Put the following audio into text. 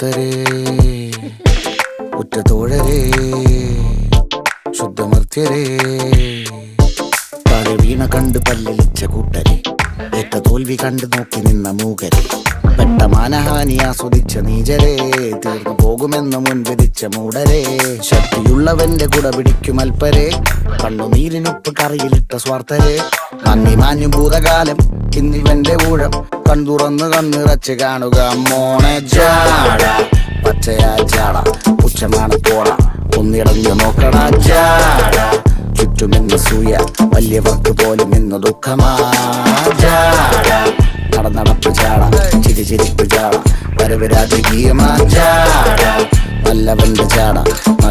ഭക്തരേ, ഉറ്റതോഴരേ, ശുദ്ധമർത്യരേ, താഴെ വീണ കണ്ട് പല്ലിളിച്ച കൂട്ടരെ, ഏറ്റ തോൽവി കണ്ട് നോക്കി നിന്ന മൂകരെ, പെട്ട മാനഹാനി ആസ്വദിച്ച നീചരെ, തീർന്നു പോകുമെന്ന് മുൻവിധിച്ച മൂടരെ, ശക്തിയുള്ളവന്റെ കുട പിടിക്കും അൽപ്പരെ, കണ്ണുനീരിനുപ്പ് കറിയിലിട്ട സ്വാർത്ഥരെ, നന്ദി മാഞ്ഞു ഭൂതകാലം ഇന്നിവന്റെ ഊഴം, കൺതുറന്ന് കണ്ണിറച്ച് കാണുക മോണെ ജാട, പച്ചയാ ജാട, പുച്ഛമാണ് പോട, ഒന്നിടഞ്ഞു നോക്കണ ജാട, ചുറ്റുമെന്ന് സൂയ, വലിയവർക്ക് പോലും ഇന്ന് ദുഃഖമാ ജാട, നടപ്പ് ജാട, ചിരിപ്പ് ജാട, വരവ് രാജകീയമാ ജാട, നല്ലവന്റെ ജാട, നല്ല